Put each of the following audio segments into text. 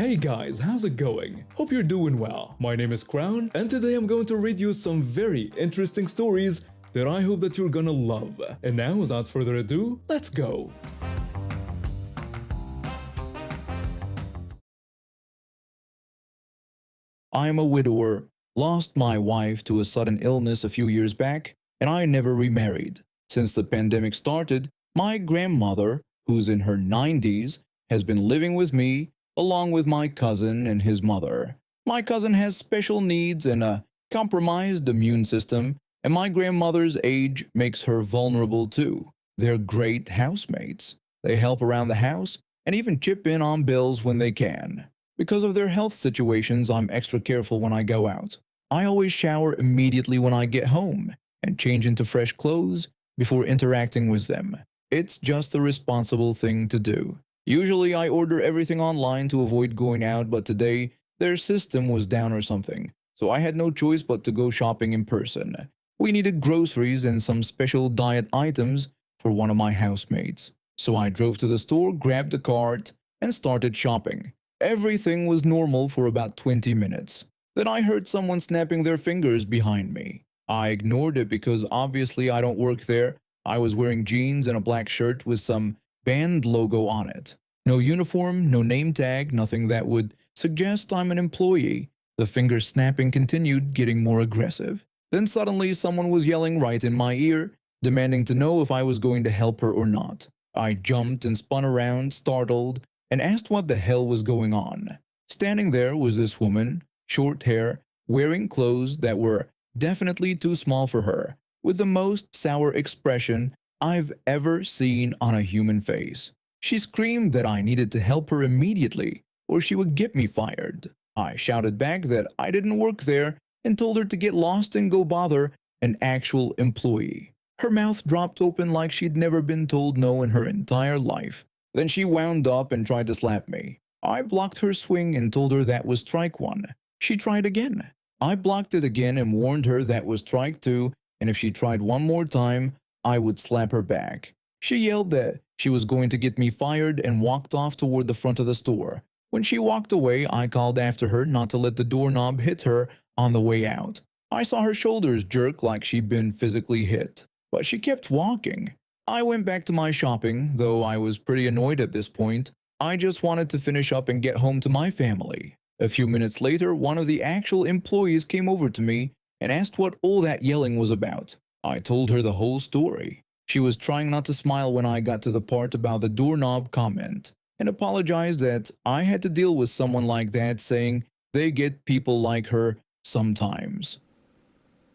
Hey guys, how's it going? Hope you're doing well. My name is Crown, and today I'm going to read you some very interesting stories that I hope that you're gonna love. And now, without further ado, let's go! I'm a widower, lost my wife to a sudden illness a few years back, and I never remarried. Since the pandemic started, my grandmother, who's in her 90s, has been living with me, along with my cousin and his mother. My cousin has special needs and a compromised immune system, and my grandmother's age makes her vulnerable too. They're great housemates. They help around the house and even chip in on bills when they can. Because of their health situations, I'm extra careful when I go out. I always shower immediately when I get home and change into fresh clothes before interacting with them. It's just a responsible thing to do. Usually I order everything online to avoid going out, but today their system was down or something, so I had no choice but to go shopping in person. We needed groceries and some special diet items for one of my housemates. So I drove to the store, grabbed a cart, and started shopping. Everything was normal for about 20 minutes. Then I heard someone snapping their fingers behind me. I ignored it because obviously I don't work there. I was wearing jeans and a black shirt with some band logo on it. No uniform, no name tag, nothing that would suggest I'm an employee. The finger snapping continued, getting more aggressive. Then suddenly someone was yelling right in my ear, demanding to know if I was going to help her or not. I jumped and spun around, startled, and asked what the hell was going on. Standing there was this woman, short hair, wearing clothes that were definitely too small for her, with the most sour expression I've ever seen on a human face. She screamed that I needed to help her immediately, or she would get me fired. I shouted back that I didn't work there and told her to get lost and go bother an actual employee. Her mouth dropped open like she'd never been told no in her entire life. Then she wound up and tried to slap me. I blocked her swing and told her that was strike one. She tried again. I blocked it again and warned her that was strike two, and if she tried one more time, I would slap her back. She yelled that she was going to get me fired and walked off toward the front of the store. When she walked away, I called after her not to let the doorknob hit her on the way out. I saw her shoulders jerk like she'd been physically hit, but she kept walking. I went back to my shopping, though I was pretty annoyed at this point. I just wanted to finish up and get home to my family. A few minutes later, one of the actual employees came over to me and asked what all that yelling was about. I told her the whole story. She was trying not to smile when I got to the part about the doorknob comment, and apologized that I had to deal with someone like that, saying they get people like her sometimes.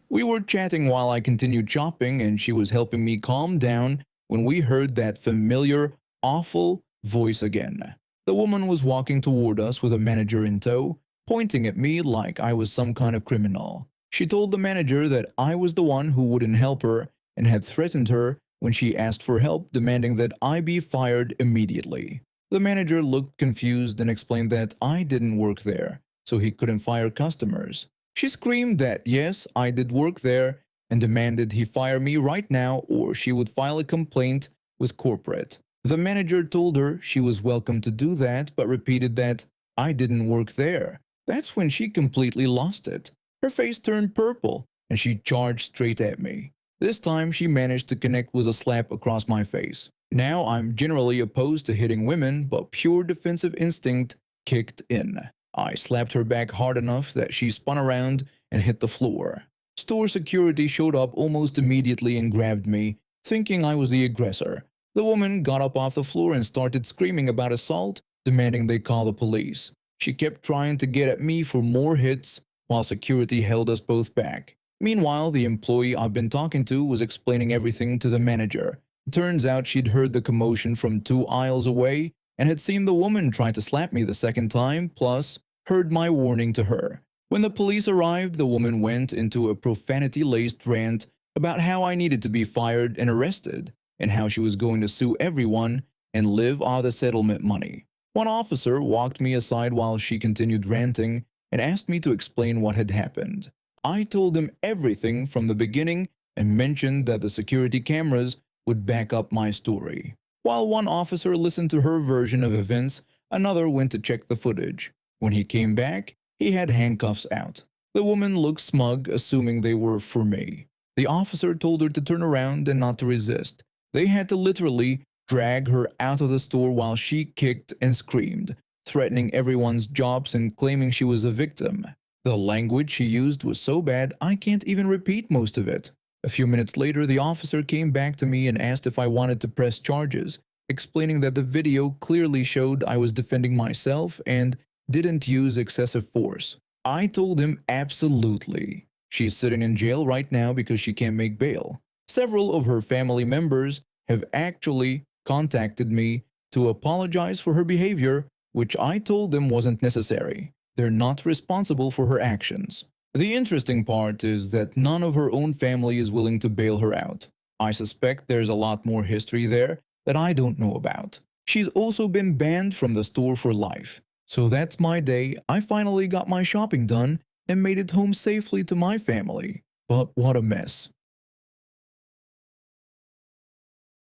We were chatting while I continued shopping, and she was helping me calm down when we heard that familiar, awful voice again. The woman was walking toward us with a manager in tow, pointing at me like I was some kind of criminal. She told the manager that I was the one who wouldn't help her and had threatened her when she asked for help, demanding that I be fired immediately. The manager looked confused and explained that I didn't work there, so he couldn't fire customers. She screamed that yes, I did work there and demanded he fire me right now or she would file a complaint with corporate. The manager told her she was welcome to do that, but repeated that I didn't work there. That's when she completely lost it. Her face turned purple and she charged straight at me. This time she managed to connect with a slap across my face. Now I'm generally opposed to hitting women, but pure defensive instinct kicked in. I slapped her back hard enough that she spun around and hit the floor. Store security showed up almost immediately and grabbed me, thinking I was the aggressor. The woman got up off the floor and started screaming about assault, demanding they call the police. She kept trying to get at me for more hits, while security held us both back. Meanwhile, the employee I've been talking to was explaining everything to the manager. Turns out she'd heard the commotion from 2 aisles away and had seen the woman try to slap me the second time, plus heard my warning to her. When the police arrived, the woman went into a profanity-laced rant about how I needed to be fired and arrested, and how she was going to sue everyone and live off the settlement money. One officer walked me aside while she continued ranting and asked me to explain what had happened. I told him everything from the beginning and mentioned that the security cameras would back up my story. While one officer listened to her version of events, Another went to check the footage. When he came back, he had handcuffs out. The woman looked smug, assuming they were for me. The officer told her to turn around and not to resist. They had to literally drag her out of the store while she kicked and screamed, threatening everyone's jobs and claiming she was a victim. The language she used was so bad I can't even repeat most of it. A few minutes later, the officer came back to me and asked if I wanted to press charges, explaining that the video clearly showed I was defending myself and didn't use excessive force. I told him absolutely. She's sitting in jail right now because she can't make bail. Several of her family members have actually contacted me to apologize for her behavior, which I told them wasn't necessary. They're not responsible for her actions. The interesting part is that none of her own family is willing to bail her out. I suspect there's a lot more history there that I don't know about. She's also been banned from the store for life. So that's my day. I finally got my shopping done and made it home safely to my family. But what a mess.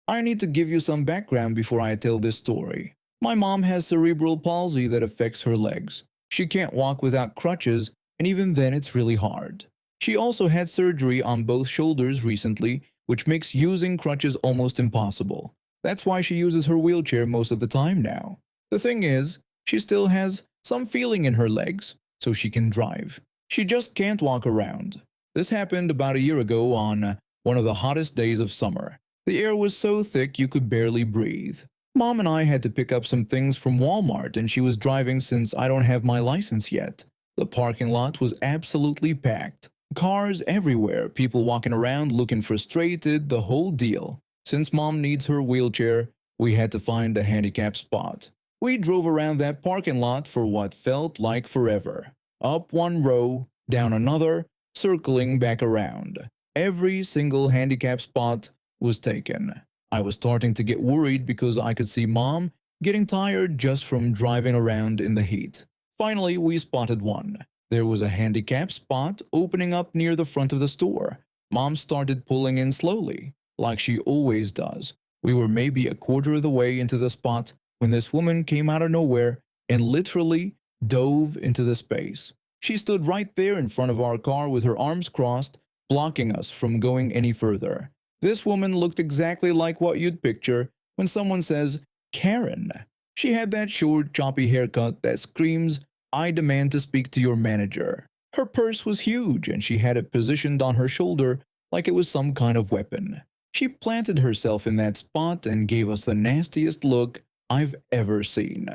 I need to give you some background before I tell this story. My mom has cerebral palsy that affects her legs. She can't walk without crutches, and even then it's really hard. She also had surgery on both shoulders recently, which makes using crutches almost impossible. That's why she uses her wheelchair most of the time now. The thing is, she still has some feeling in her legs, so she can drive. She just can't walk around. This happened about a year ago on one of the hottest days of summer. The air was so thick you could barely breathe. Mom and I had to pick up some things from Walmart and she was driving since I don't have my license yet. The parking lot was absolutely packed. Cars everywhere, people walking around looking frustrated, the whole deal. Since Mom needs her wheelchair, we had to find a handicap spot. We drove around that parking lot for what felt like forever. Up one row, down another, circling back around. Every single handicap spot was taken. I was starting to get worried because I could see Mom getting tired just from driving around in the heat. Finally, we spotted one. There was a handicap spot opening up near the front of the store. Mom started pulling in slowly, like she always does. We were maybe a quarter of the way into the spot when this woman came out of nowhere and literally dove into the space. She stood right there in front of our car with her arms crossed, blocking us from going any further. This woman looked exactly like what you'd picture when someone says, Karen. She had that short, choppy haircut that screams, I demand to speak to your manager. Her purse was huge and she had it positioned on her shoulder like it was some kind of weapon. She planted herself in that spot and gave us the nastiest look I've ever seen.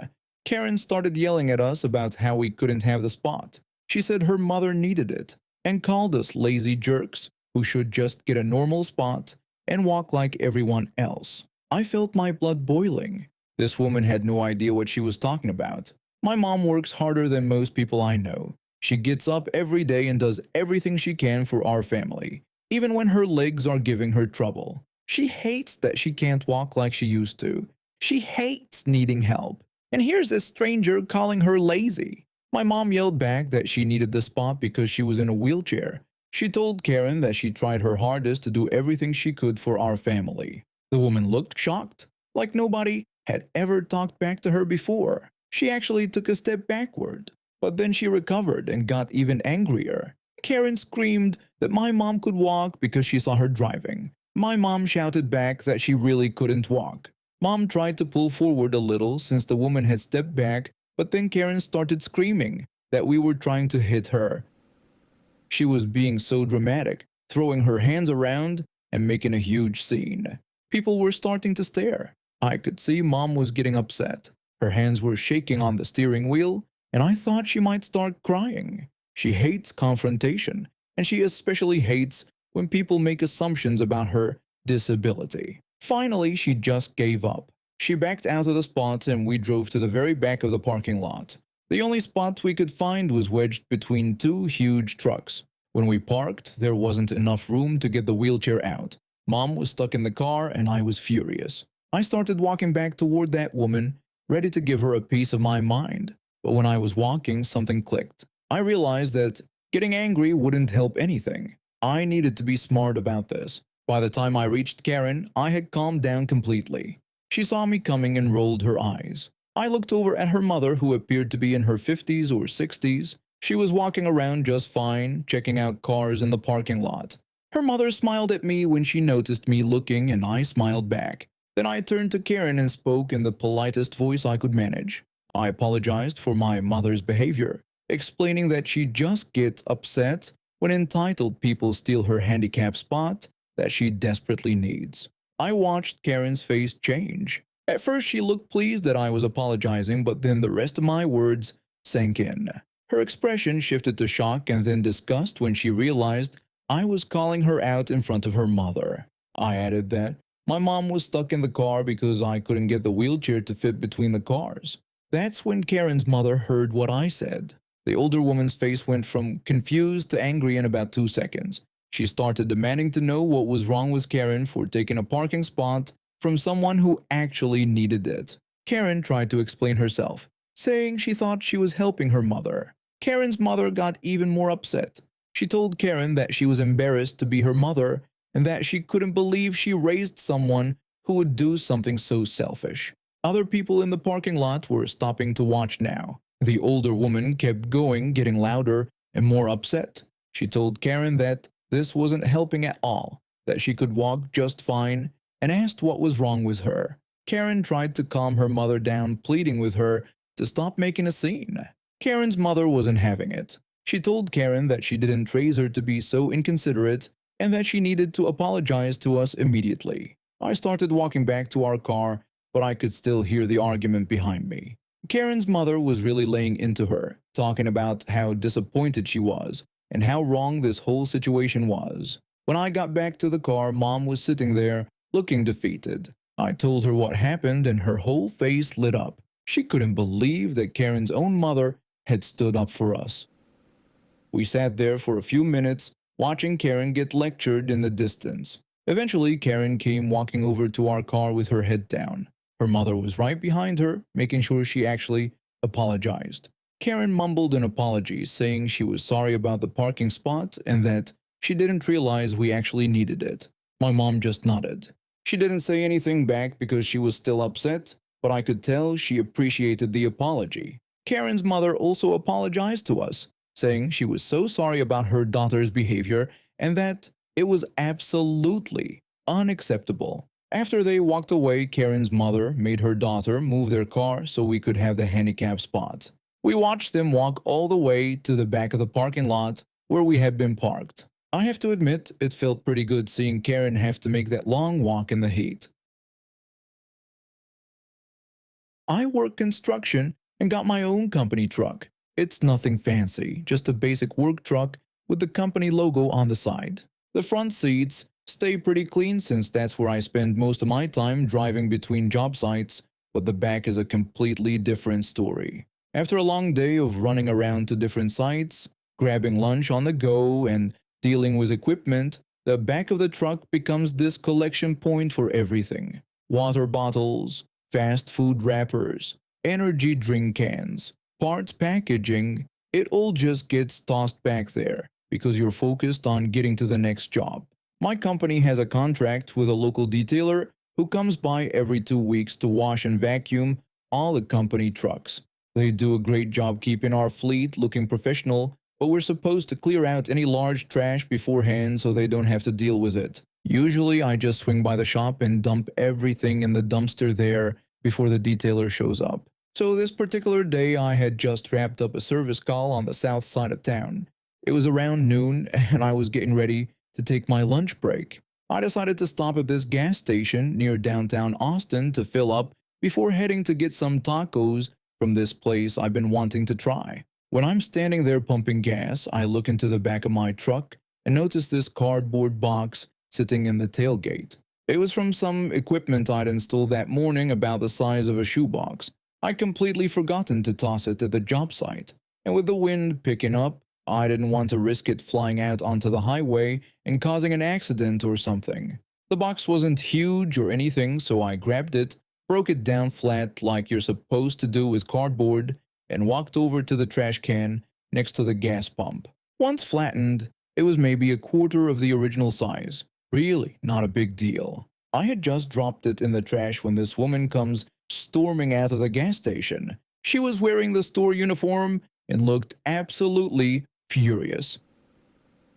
Karen started yelling at us about how we couldn't have the spot. She said her mother needed it and called us lazy jerks who should just get a normal spot and walk like everyone else. I felt my blood boiling. This woman had no idea what she was talking about. My mom works harder than most people I know. She gets up every day and does everything she can for our family, even when her legs are giving her trouble. She hates that she can't walk like she used to. She hates needing help. And here's this stranger calling her lazy. My mom yelled back that she needed the spot because she was in a wheelchair. She told Karen that she tried her hardest to do everything she could for our family. The woman looked shocked, like nobody had ever talked back to her before. She actually took a step backward, but then she recovered and got even angrier. Karen screamed that my mom could walk because she saw her driving. My mom shouted back that she really couldn't walk. Mom tried to pull forward a little since the woman had stepped back, but then Karen started screaming that we were trying to hit her. She was being so dramatic, throwing her hands around and making a huge scene. People were starting to stare. I could see Mom was getting upset. Her hands were shaking on the steering wheel, and I thought she might start crying. She hates confrontation, and she especially hates when people make assumptions about her disability. Finally, she just gave up. She backed out of the spot and we drove to the very back of the parking lot. The only spot we could find was wedged between two huge trucks. When we parked, there wasn't enough room to get the wheelchair out. Mom was stuck in the car and I was furious. I started walking back toward that woman, ready to give her a piece of my mind. But when I was walking, something clicked. I realized that getting angry wouldn't help anything. I needed to be smart about this. By the time I reached Karen, I had calmed down completely. She saw me coming and rolled her eyes. I looked over at her mother, who appeared to be in her 50s or 60s. She was walking around just fine, checking out cars in the parking lot. Her mother smiled at me when she noticed me looking, and I smiled back. Then I turned to Karen and spoke in the politest voice I could manage. I apologized for my mother's behavior, explaining that she just gets upset when entitled people steal her handicap spot that she desperately needs. I watched Karen's face change. At first she looked pleased that I was apologizing, but then the rest of my words sank in. Her expression shifted to shock and then disgust when she realized I was calling her out in front of her mother. I added that my mom was stuck in the car because I couldn't get the wheelchair to fit between the cars. That's when Karen's mother heard what I said. The older woman's face went from confused to angry in about 2 seconds. She started demanding to know what was wrong with Karen for taking a parking spot from someone who actually needed it. Karen tried to explain herself, saying she thought she was helping her mother. Karen's mother got even more upset. She told Karen that she was embarrassed to be her mother and that she couldn't believe she raised someone who would do something so selfish. Other people in the parking lot were stopping to watch now. The older woman kept going, getting louder and more upset. She told Karen that this wasn't helping at all, that she could walk just fine, and asked what was wrong with her. Karen tried to calm her mother down, pleading with her to stop making a scene. Karen's mother wasn't having it. She told Karen that she didn't raise her to be so inconsiderate and that she needed to apologize to us immediately. I started walking back to our car, but I could still hear the argument behind me. Karen's mother was really laying into her, talking about how disappointed she was and how wrong this whole situation was. When I got back to the car, Mom was sitting there, looking defeated. I told her what happened and her whole face lit up. She couldn't believe that Karen's own mother had stood up for us. We sat there for a few minutes, watching Karen get lectured in the distance. Eventually, Karen came walking over to our car with her head down. Her mother was right behind her, making sure she actually apologized. Karen mumbled an apology, saying she was sorry about the parking spot and that she didn't realize we actually needed it. My mom just nodded. She didn't say anything back because she was still upset, but I could tell she appreciated the apology. Karen's mother also apologized to us, saying she was so sorry about her daughter's behavior and that it was absolutely unacceptable. After they walked away, Karen's mother made her daughter move their car so we could have the handicap spot. We watched them walk all the way to the back of the parking lot where we had been parked. I have to admit, it felt pretty good seeing Karen have to make that long walk in the heat. I work construction and got my own company truck. It's nothing fancy, just a basic work truck with the company logo on the side. The front seats stay pretty clean since that's where I spend most of my time driving between job sites, but the back is a completely different story. After a long day of running around to different sites, grabbing lunch on the go, and dealing with equipment, the back of the truck becomes this collection point for everything. Water bottles, fast food wrappers, energy drink cans, parts packaging, it all just gets tossed back there because you're focused on getting to the next job. My company has a contract with a local detailer who comes by every 2 weeks to wash and vacuum all the company trucks. They do a great job keeping our fleet looking professional, but we're supposed to clear out any large trash beforehand so they don't have to deal with it. Usually I just swing by the shop and dump everything in the dumpster there before the detailer shows up. So this particular day I had just wrapped up a service call on the south side of town. It was around noon and I was getting ready to take my lunch break. I decided to stop at this gas station near downtown Austin to fill up before heading to get some tacos from this place I've been wanting to try. When I'm standing there pumping gas, I look into the back of my truck and notice this cardboard box sitting in the tailgate. It was from some equipment I'd installed that morning about the size of a shoebox. I'd completely forgotten to toss it at the job site, and with the wind picking up, I didn't want to risk it flying out onto the highway and causing an accident or something. The box wasn't huge or anything, so I grabbed it, broke it down flat like you're supposed to do with cardboard, and walked over to the trash can next to the gas pump. Once flattened, it was maybe a quarter of the original size. Really, not a big deal. I had just dropped it in the trash when this woman comes storming out of the gas station. She was wearing the store uniform and looked absolutely furious.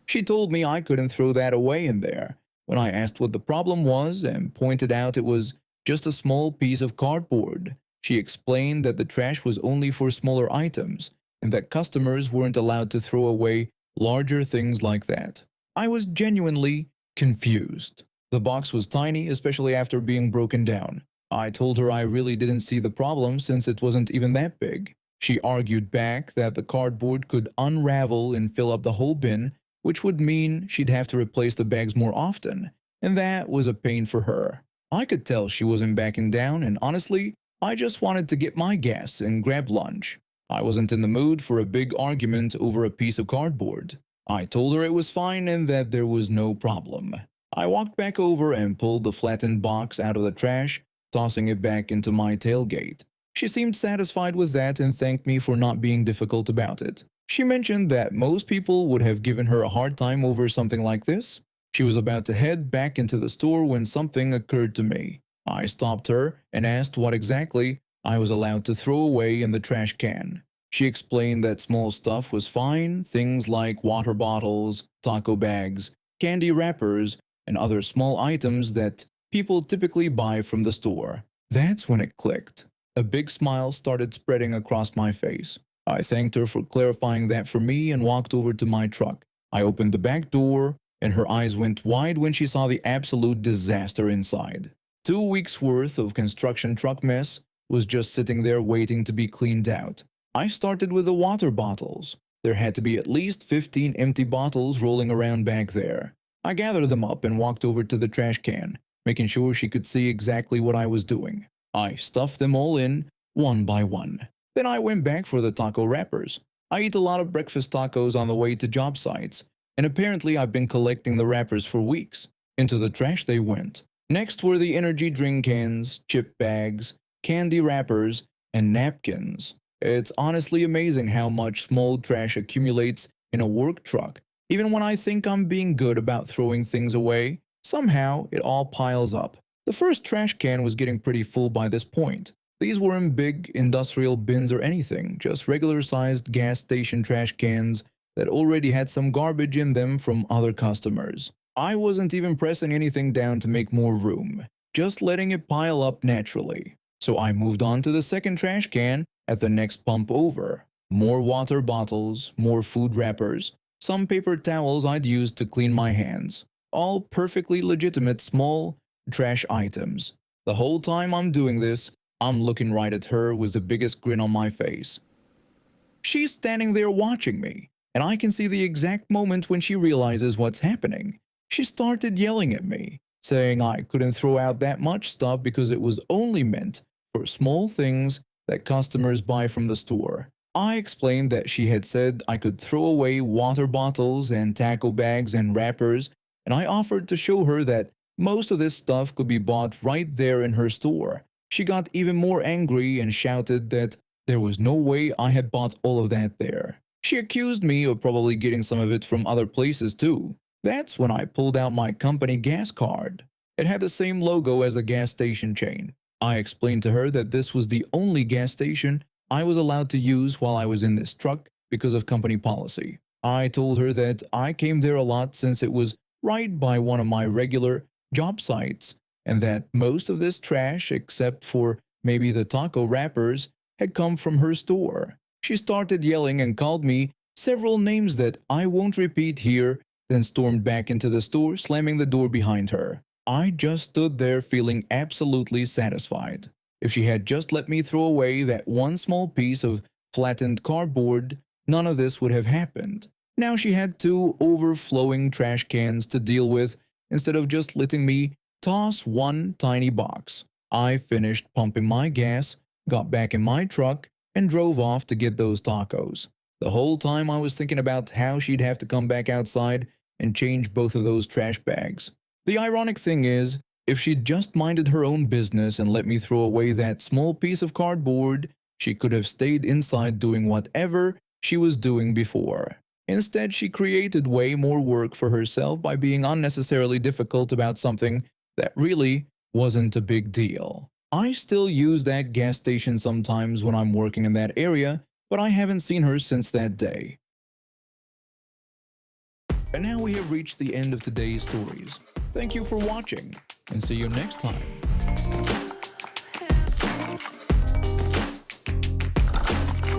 She told me I couldn't throw that away in there. When I asked what the problem was and pointed out it was just a small piece of cardboard, she explained that the trash was only for smaller items and that customers weren't allowed to throw away larger things like that. I was genuinely confused. The box was tiny, especially after being broken down. I told her I really didn't see the problem since it wasn't even that big. She argued back that the cardboard could unravel and fill up the whole bin, which would mean she'd have to replace the bags more often, and that was a pain for her. I could tell she wasn't backing down, and honestly, I just wanted to get my gas and grab lunch. I wasn't in the mood for a big argument over a piece of cardboard. I told her it was fine and that there was no problem. I walked back over and pulled the flattened box out of the trash, tossing it back into my tailgate. She seemed satisfied with that and thanked me for not being difficult about it. She mentioned that most people would have given her a hard time over something like this. She was about to head back into the store when something occurred to me. I stopped her and asked what exactly I was allowed to throw away in the trash can. She explained that small stuff was fine, things like water bottles, taco bags, candy wrappers, and other small items that people typically buy from the store. That's when it clicked. A big smile started spreading across my face. I thanked her for clarifying that for me and walked over to my truck. I opened the back door, and her eyes went wide when she saw the absolute disaster inside. 2 weeks' worth of construction truck mess was just sitting there waiting to be cleaned out. I started with the water bottles. There had to be at least 15 empty bottles rolling around back there. I gathered them up and walked over to the trash can, making sure she could see exactly what I was doing. I stuffed them all in, one by one. Then I went back for the taco wrappers. I eat a lot of breakfast tacos on the way to job sites, and apparently I've been collecting the wrappers for weeks. Into the trash they went. Next were the energy drink cans, chip bags, candy wrappers, and napkins. It's honestly amazing how much small trash accumulates in a work truck. Even when I think I'm being good about throwing things away, somehow it all piles up. The first trash can was getting pretty full by this point. These weren't big industrial bins or anything, just regular-sized gas station trash cans that already had some garbage in them from other customers. I wasn't even pressing anything down to make more room, just letting it pile up naturally. So I moved on to the second trash can at the next pump over. More water bottles, more food wrappers, some paper towels I'd used to clean my hands. All perfectly legitimate small trash items. The whole time I'm doing this, I'm looking right at her with the biggest grin on my face. She's standing there watching me, and I can see the exact moment when she realizes what's happening. She started yelling at me, saying I couldn't throw out that much stuff because it was only meant for small things that customers buy from the store. I explained that she had said I could throw away water bottles and taco bags and wrappers, and I offered to show her that most of this stuff could be bought right there in her store. She got even more angry and shouted that there was no way I had bought all of that there. She accused me of probably getting some of it from other places too. That's when I pulled out my company gas card. It had the same logo as the gas station chain. I explained to her that this was the only gas station I was allowed to use while I was in this truck because of company policy. I told her that I came there a lot since it was right by one of my regular job sites, and that most of this trash, except for maybe the taco wrappers, had come from her store. She started yelling and called me several names that I won't repeat here, then stormed back into the store, slamming the door behind her. I just stood there feeling absolutely satisfied. If she had just let me throw away that one small piece of flattened cardboard, none of this would have happened. Now she had 2 overflowing trash cans to deal with instead of just letting me toss one tiny box. I finished pumping my gas, got back in my truck, and drove off to get those tacos. The whole time I was thinking about how she'd have to come back outside and change both of those trash bags. The ironic thing is, if she'd just minded her own business and let me throw away that small piece of cardboard, she could have stayed inside doing whatever she was doing before. Instead, she created way more work for herself by being unnecessarily difficult about something that really wasn't a big deal. I still use that gas station sometimes when I'm working in that area, but I haven't seen her since that day. And now we have reached the end of today's stories. Thank you for watching, and see you next time.